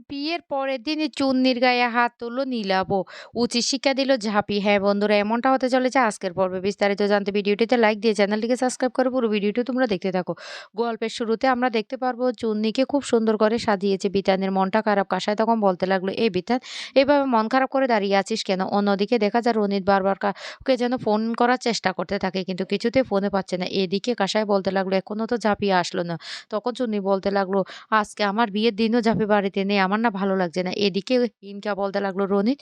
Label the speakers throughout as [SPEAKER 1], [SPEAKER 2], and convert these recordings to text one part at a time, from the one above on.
[SPEAKER 1] বিয়ের পরের দিনই চুন্নির গায়ে হাত তুলল নীলাবও। উচিত শিক্ষা দিল ঝাঁপি। হ্যাঁ বন্ধুরা, এমনটা হতে চলেছে আজকের পর্বে। বিস্তারিত জানতে ভিডিওটিতে লাইক দিয়ে চ্যানেলটিকে সাবস্ক্রাইব করে পুরো ভিডিওটি তোমরা দেখতে থাকো। গল্পের শুরুতে আমরা দেখতে পারবো চুন্নিকে খুব সুন্দর করে সাজিয়েছে। বিতানের মনটা খারাপ। কাসায় তখন বলতে লাগলো, এই বিতান, এভাবে মন খারাপ করে দাঁড়িয়ে আছিস কেন? অন্যদিকে দেখা যায় রনিত বারবার ওকে যেন ফোন করার চেষ্টা করতে থাকে, কিন্তু কিছুতেই ফোনে পাচ্ছে না। এদিকে কাসায় বলতে লাগলো, এখনো তো ঝাঁপিয়ে আসলো না। তখন চুন্নি বলতে লাগলো, আজকে আমার বিয়ের দিনও ঝাঁপি বাড়িতে নেই। আমার না ভালো লাগছে না। এদিকে ইনকা বলতে লাগলো, রনিত,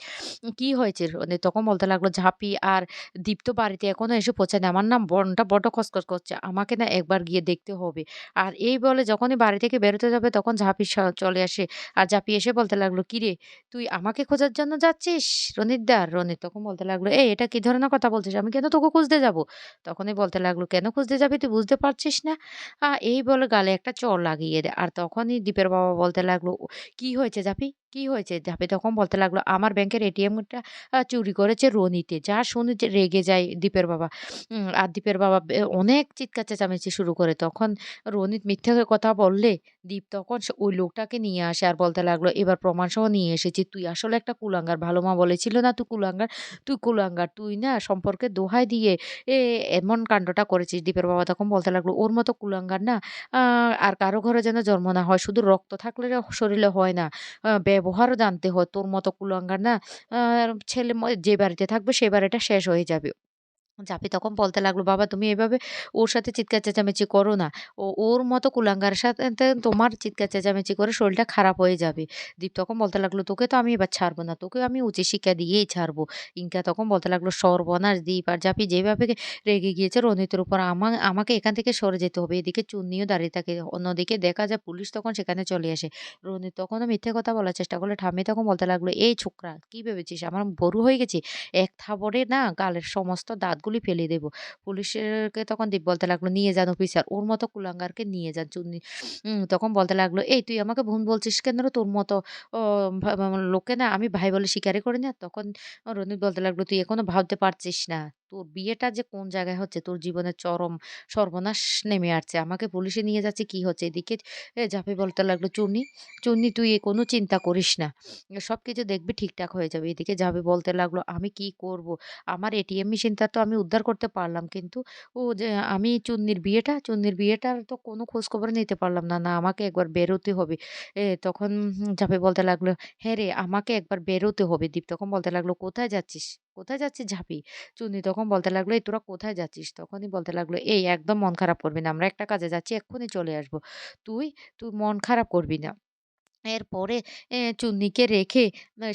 [SPEAKER 1] কি হয়েছে? রনিত তখন বলতে লাগলো, ঝাঁপি আর দীপ তো বাড়িতে এখনো এসে পৌঁছায়নি। আমার না মনটা বড্ড খচখচ করছে। আমাকে না একবার গিয়ে দেখতে হবে। আর এই বলে যখনই বাড়ি থেকে বেরোতে যাবে তখন ঝাঁপি চলে আসে। আর ঝাঁপি এসে বলতে লাগলো, কিরে, তুই আমাকে খোঁজার জন্য যাচ্ছিস? রনিত দা। রনিত তখন বলতে লাগলো, এই এটা কি ধরনের কথা বলছিস? আমি কেন তোকে খুঁজতে যাব? তখনই বলতে লাগলো, কেন খুঁজতে যাবি তুই বুঝতে পারছিস না? এই বলে গালে একটা চড় লাগিয়ে দেয়। আর তখনই দীপের বাবা বলতে লাগলো, "কি হয়েছে ঝাঁপি? কি হয়েছে?" ঝাঁপি তখন বলতে লাগলো, "আমার ব্যাংকের এটিএমটা চুরি করেছে রনিতে।" যা শুনে যে রেগে যায় দীপের বাবা। আর দীপের বাবা অনেক চিৎকার চেঁচামেচি শুরু করে। তখন রনিত মিথ্যে কথা বললে দীপ তখন ওই লোকটাকে নিয়ে আসে আর বলতে লাগলো, "এবার প্রমাণসহ নিয়ে এসেছি। তুই আসলে একটা কুলাঙ্গার। ভালো মা বলেছিল না তুই কুলাঙ্গার? তুই কুলাঙ্গার। তুই না সম্পর্কের দোহাই দিয়ে এ এমন কান্ডটা করেছিস।" দীপের বাবা তখন বলতে লাগলো, "ওর মতো কুলাঙ্গার না আ আর কারো ঘরে যেন জন্ম না হয়। শুধু রক্ত থাকলে শরীরে হয় না। ব্যবহারও জানতে হয়। তোর মতো কুলাঙ্গার না আ ছেলে যে বাড়িতে থাকবে সে বাড়িটা শেষ হয়ে যাবে।" জাপি তখন বলতে লাগলো, "বাবা তুমি এভাবে ওর সাথে চিৎকার চেঁচামেচি করো না। ওর মতো কুলাঙ্গারের সাথে তোমার চিৎকার চেঁচামেচি করে শরীরটা খারাপ হয়ে যাবে।" দীপ তখন বলতে লাগলো, "তোকে তো আমি এবার ছাড়বো না। তোকে আমি উচিত শিক্ষা দিয়েই ছাড়বো।" ইনকা তখন বলতে লাগলো, "সর্বনাশ! দীপ আর জাপি যেভাবে রেগে গিয়েছে রনিতের উপর, আমাকে এখান থেকে সরে যেতে হবে।" এদিকে চুন্নিও দাঁড়িয়ে থাকে। অন্যদিকে দেখা যায় পুলিশ তখন সেখানে চলে আসে। রনিত তখনও মিথ্যে কথা বলার চেষ্টা করলে ঠাম্মি তখন বলতে লাগলো, "এই ছোকরা, কি ভেবেছিস আমার বড়ু হয়ে গেছি? এক থাবড়ে না গালের সমস্ত দাঁতগুলি ফেলে দেব।" পুলিশকে তখন দীপ বলতে লাগলো, "নিয়ে যান অফিসার। ওর মতো কুলাঙ্গারকে নিয়ে যান।" চুন্নি তখন বলতে লাগলো, "এই তুই আমাকে বোন বলছিস কেন রে? তোর মতো ও লোককে না আমি ভাই বলে স্বীকারই করি না।" তখন রনিত বলতে লাগলো, "তুই এখনো ভাবতে পারছিস না। তোর বিয়েটা যে কোন জায়গায় হচ্ছে, তোর জীবনের চরম সর্বনাশ নেমে আসছে। আমাকে পুলিশে নিয়ে যাচ্ছে কি হচ্ছে?" এদিকে ঝাঁপি বলতে লাগলো, "চুন্নি, চুন্নি তুই কোনো চিন্তা করিস না। সবকিছু দেখবি ঠিকঠাক হয়ে যাবে।" এদিকে ঝাঁপি বলতে লাগলো, "আমি কি করব? আমার এটিএম মেশিনটা তো আমি উদ্ধার করতে পারলাম। কিন্তু ও যে আমি চুন্নির বিয়েটার তো কোনো খোঁজখবর নিতে পারলাম না। না আমাকে একবার বেরোতে হবে।" তখন ঝাঁপি বলতে লাগলো, "হ্যাঁ রে, আমাকে একবার বেরোতে হবে।" দীপ তখন বলতে লাগলো, "কোথায় যাচ্ছিস? কোথায় যাচ্ছিস ঝাঁপি?" চুন্নি তখন বলতে লাগলো, "এই তোরা কোথায় যাচ্ছিস?" তখনই বলতে লাগলো, "এই একদম মন খারাপ করবি না। আমরা একটা কাজে যাচ্ছি, এক্ষুনি চলে আসবো। তুই, তুই মন খারাপ করবি না।" এরপরে চুন্নিকে রেখে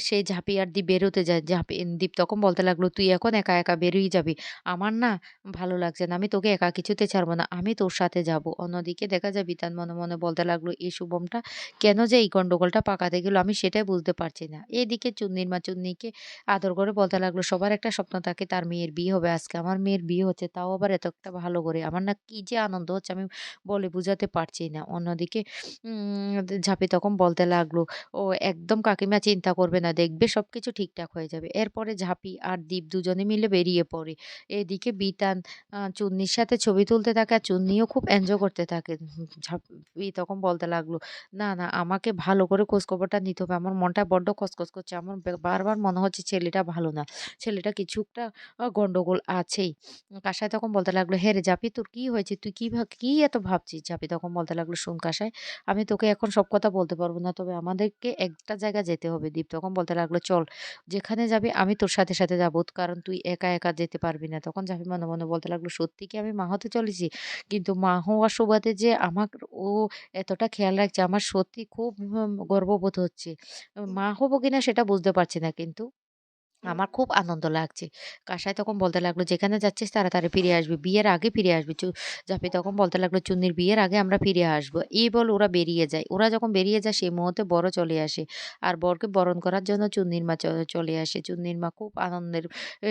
[SPEAKER 1] সেই ঝাঁপি আর দীপ বেরোতে যায়। দীপ তখন বলতে লাগলো, "তুই এখন একা, একা বেরিয়ে যাবি। আমার না ভালো লাগছে না। আমি তোকে একা কিছুতে ছাড়বো না। আমি তোর সাথে যাবো।" অন্যদিকে দেখা যায় বিতান মনে, মনে বলতে লাগলো, "এই শুভমটা কেন যে এই গন্ডগোলটা পাকাতে গেল আমি সেটাই বুঝতে পারছি না।" এদিকে চুন্নির মা চুন্নিকে আদর করে বলতে লাগলো, "সবার একটা স্বপ্ন থাকে তার মেয়ের বিয়ে হবে আজকে। আমার মেয়ের বিয়ে হচ্ছে, তাও আবার এতটা ভালো করে। আমার না কি যে আনন্দ হচ্ছে আমি বলে বুঝাতে পারছি না।" অন্যদিকে ঝাঁপি তখন বলতে লাগলো, "ও একদম কাকিমা চিন্তা করবে না, দেখবে সবকিছু ঠিকঠাক হয়ে যাবে।" এরপরে ঝাঁপি আর দীপ দুজনে মিলে বেরিয়ে পড়ে। এদিকে বিতান চুন্নির সাথে ছবি তুলতে থাকে আর চুন্নিও খুব এনজয় করতে থাকে। ঝাঁপি তখন বলতে লাগলো, "না, না আমাকে ভালো করে খোঁজখবরটা নিতে হবে। আমার মনটা বড্ড খচখচ করছে। আমার বারবার মনে হচ্ছে ছেলেটা ভালো না। ছেলেটা কিছু একটা গন্ডগোল আছেই।" কাসাই তখন বলতে লাগলো, "হ্যাঁ রে জাপি, তোর কি হয়েছে? তুই কি এত ভাবছিস?" জাপি তখন বলতে লাগলো, "শোন কাসাই, আমি তোকে এখন সব কথা বলতে পারব না। তবে আমাদেরকে একটা জায়গায় যেতে হবে।" দীপ তখন বলতে লাগলো, "চল, যেখানে যাবি আমি তোর সাথে, সাথে যাবো। কারণ তুই একা, একা যেতে পারবি না।" তখন জাফি মনে, মনে বলতে লাগলো, "সত্যি কি আমি মা হতে চলেছি? কিন্তু মা হওয়ার সুবাদে যে ও এতটা খেয়াল রাখছে, আমার সত্যি খুব গর্ববোধ হচ্ছে। মা হবো কিনা সেটা বুঝতে পারছি না কিন্তু আমার খুব আনন্দ লাগছে।" কাসাই তখন বলতে লাগলো, "যেখানে যাচ্ছিস তাড়াতাড়ি ফিরে আসবি। বিয়ের আগে ফিরে আসবি।" জাফি তখন বলতে লাগলো, "চুন্নির বিয়ের আগে আমরা ফিরে আসবো।" এই বলে ওরা বেরিয়ে যায়। ওরা যখন বেরিয়ে যায় সেই মুহূর্তে বরও চলে আসে। আর বরকে বরণ করার জন্য চুন্নির মা চলে আসে। চুন্নির মা খুব আনন্দের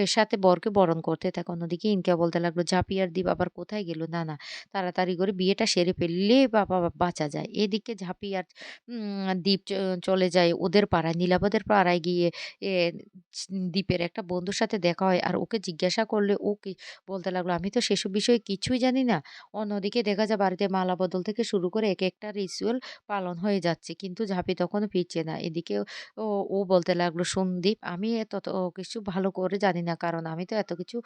[SPEAKER 1] সাথে বরকে বরণ করতে থাকে। অন্যদিকে ইনকা বলতে লাগলো, "ঝাঁপি আর দীপ আবার কোথায় গেল? না, না তাড়াতাড়ি করে বিয়েটা সেরে ফেললে বাবা বাঁচা যায়।" এদিকে ঝাঁপি আর দীপ চলে যায় ওদের পাড়ায়, নীলাবদের পাড়ায় গিয়ে এ দীপের একটা বন্ধুর সাথে দেখা হয় আর ওকে জিজ্ঞাসা করলে ও কি বলতে লাগলো, "আমি তো সেসব বিষয়ে কিছুই জানি না।" অন্যদিকে দেখা যায় বাড়িতে মালা বদল থেকে শুরু করে একেকটা রিচুয়াল পালন হয়ে যাচ্ছে। কিন্তু ঝাঁপি তখনও ফিরছে না। এদিকে ও ও বলতে লাগলো, "শোন দীপ, আমি তত কিছু ভালো করে জানি না। কারণ আমি তো এত কিছু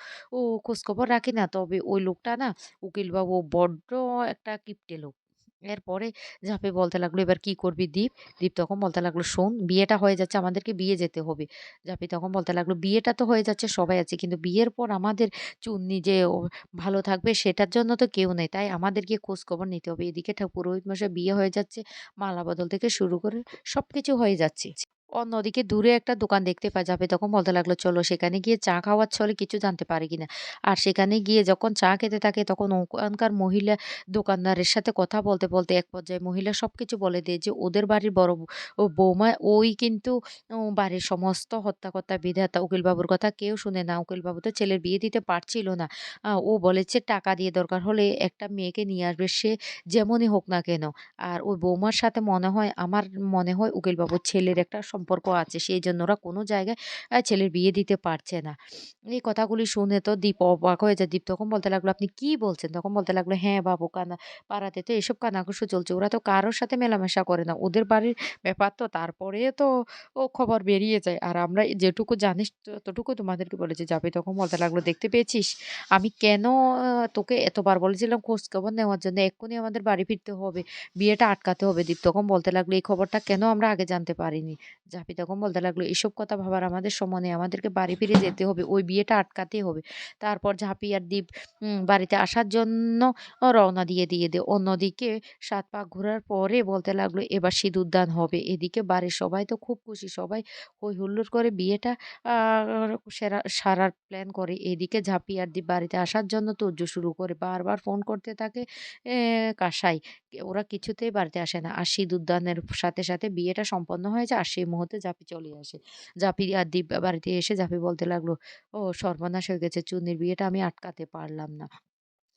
[SPEAKER 1] খোঁজখবর রাখি না। তবে ওই লোকটা না উকিলবাবু বড্ড একটা কিপটে লোক।" এরপরে ঝাঁপি বলতে লাগলো, "এবার কি করবি দীপ?" দীপ তখন বলতে লাগলো, "শোন, বিয়েটা হয়ে যাচ্ছে, আমাদেরকে বিয়ে যেতে হবে।" ঝাঁপি তখন বলতে লাগলো, "বিয়েটা তো হয়ে যাচ্ছে, সবাই আছে। কিন্তু বিয়ের পর আমাদের চুন্নি যে ভালো থাকবে সেটার জন্য তো কেউ নেই। তাই আমাদের গিয়ে খোঁজখবর নিতে হবে।" এদিকে পুরোহিত মশাই বিয়ে হয়ে যাচ্ছে, মালা বদল থেকে শুরু করে সবকিছু হয়ে যাচ্ছে। অন্যদিকে দূরে একটা দোকান দেখতে পায়। জাভেদ তখন বলতে লাগলো, "চলো সেখানে গিয়ে চা খাওয়ার ছলে কিছু জানতে পারি কিনা।" আর সেখানে গিয়ে যখন চা খেতে থাকে তখন ওখানকার মহিলা দোকানদারের সাথে কথা বলতে, বলতে এক পর্যায়ে মহিলা সবকিছু বলে দেয় যে ওদের বাড়ির বড় বৌমা ওই কিন্তু বাড়ির সমস্ত হত্যাকর্তা বিধাতা। উকিলবাবুর কথা কেউ শুনে না। উকিলবাবু তো ছেলের বিয়ে দিতে পারছিল না। ও বলেছে টাকা দিয়ে দরকার হলে একটা মেয়েকে নিয়ে আসবে, সে যেমনই হোক না কেন। আর ওই বৌমার সাথে আমার মনে হয় উকিলবাবুর ছেলের একটা সম্পর্ক আছে। সেইজন্য ওরা কোনো জায়গায় ছেলের বিয়ে দিতে পারছে না। এই কথাগুলি শুনে তো দীপ অবাক হয়ে যায়। দীপ তখন বলতে লাগলো, "আপনি কি বলছেন?" তখন বলতে লাগলো, "হ্যাঁ বাবু, পাড়াতে তো এসব কানাঘুষো চলছে। ওরা তো কারো সাথে মেলামেশা করে না। ওদের বাড়ির ব্যাপার তো তারপরে তো খবর বেরিয়ে যায়। আর আমরা যেটুকু জানিস ততটুকু তোমাদেরকে বলেছি।" জাভেদ তখন বলতে লাগলো, "দেখতে পেয়েছিস? আমি কেন তোকে এতবার বলেছিলাম খোঁজখবর নেওয়ার জন্য। এক্ষুনি আমাদের বাড়ি ফিরতে হবে। বিয়েটা আটকাতে হবে।" দীপ তখন বলতে লাগলো, "এই খবরটা কেন আমরা আগে জানতে পারিনি?" জাভি তখন বলতে লাগলো, "এসব কথা ভাবার আমাদের সময় নেই। আমাদেরকে বাড়ি ফিরে যেতে হবে। ওই বিয়েটা আটকাতেই হবে।" তারপর ঝাঁপি আর দীপ বাড়িতে আসার জন্য রওনা দিয়ে দেয়। অন্যদিকে ৭ পাক ঘোরার পরে বলতে লাগলো, "এবার সিঁদুরদান হবে।" এদিকে বাড়ির সবাই তো খুব খুশি। সবাই হৈ হুল্লোড় করে বিয়েটা আ সারার প্ল্যান করে। এদিকে ঝাঁপি আর দীপ বাড়িতে আসার জন্য তোড়জোড় শুরু করে। বারবার ফোন করতে থাকে কাঁসাই। ওরা কিছুতেই বাড়িতে আসে না। আর সিঁদুরদানের সাথে বিয়েটা সম্পন্ন হয়ে যায়। আর সেই মুহূর্তে জাপি চলে আসে। জাপি আর দীপ বাড়িতে এসে জাপি বলতে লাগলো, "ও সর্বনাশ হয়ে গেছে। চুন্নির বিয়েটা আমি আটকাতে পারলাম না।"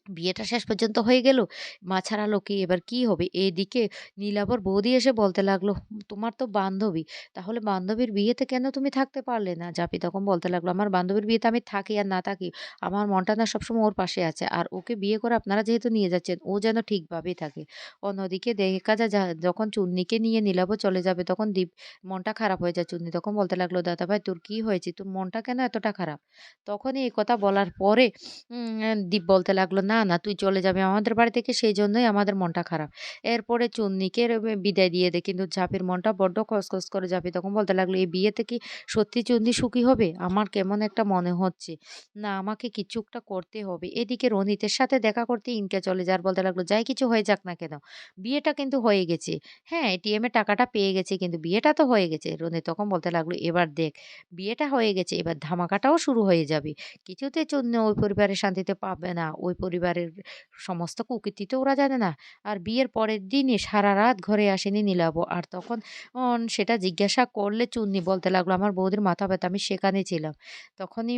[SPEAKER 1] বিয়েটা শেষ পর্যন্ত হয়ে গেল। মা ছাড়ালো কে? এবার কি হবে? এদিকে নীলাবর বৌদি এসে বলতে লাগলো, "তোমার তো বান্ধবী। তাহলে বান্ধবীর বিয়েতে কেন তুমি থাকতে পারলে না?" জাপি তখন বলতে লাগলো, "আমার বান্ধবীর বিয়েতে আমি থাকি আর না থাকি, আমার মনটা না সবসময় ওর পাশে আছে। আর ওকে বিয়ে করে আপনারা যেহেতু নিয়ে যাচ্ছেন, ও যেন ঠিকভাবেই থাকে।" অন্যদিকে দেখা যায় যখন চুন্নিকে নিয়ে নীলাবও চলে যাবে তখন মনটা খারাপ হয়ে যায়। চুন্নি তখন বলতে লাগলো, "দাদাভাই তোর কি হয়েছে? তোর মনটা কেন এতটা খারাপ?" তখনই এই কথা বলার পরে দীপ বলতে লাগলো, "না, তুই চলে যাবি আমাদের বাড়ি থেকে, সেইজন্যই আমাদের মনটা খারাপ।" এরপরে চুন্নিকে বিদায় দিয়ে দেয়। কিন্তু জাপির মনটা বড্ড খসখস করে। জাপি তখন বলতে লাগলো, "এই বিয়েতে কি সত্যি চুন্নি সুখী হবে? আমার কেমন একটা মনে হচ্ছে। না, আমাকে কিছু একটা করতে হবে।" এদিকে রনিতের সাথে দেখা করতে ইনকা চলে যায় আর বলতে লাগলো, "যাই কিছু হয়ে যাক না কেন, বিয়েটা কিন্তু হয়ে গেছে। হ্যাঁ, এটিএম এ টাকাটা পেয়ে গেছি কিন্তু বিয়েটা তো হয়ে গেছে।" রনি তখন বলতে লাগলো, "এবার দেখ, বিয়েটা হয়ে গেছে, এবার ধামাকাটাও শুরু হয়ে যাবে। কিছুতেই চুন্নি ওই পরিবারের শান্তিতে পাবে না। ওই পরিবারের সমস্ত কুকীর্তি তো ওরা জানে না।" আর বিয়ের পরের দিনই সারারাত ঘরে আসেনি নীলাভ। আর তখন সেটা জিজ্ঞাসা করলে চুন্নি বলতে লাগলো, "আমার বৌদির মাথা ব্যথা, আমি সেখানে ছিলাম।" তখনই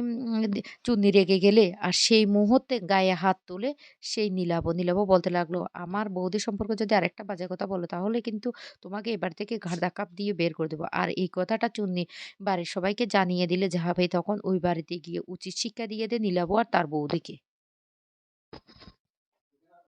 [SPEAKER 1] চুন্নি রেগে গেলে আর সেই মুহূর্তে গায়ে হাত তুলে সেই নীলাভ। নীলাভ বলতে লাগলো, "আমার বৌদি সম্পর্কে যদি আরেকটা বাজে কথা বলো তাহলে কিন্তু তোমাকে এ বাড়ি থেকে ঘাড় ধাক্কা দিয়ে বের করে দেবো।" আর এই কথাটা চুন্নি বাড়ির সবাইকে জানিয়ে দিলে জাহাভাই তখন ওই বাড়িতে গিয়ে উচিত শিক্ষা দিয়ে দেয় নীলাভ আর তার বৌদিকে।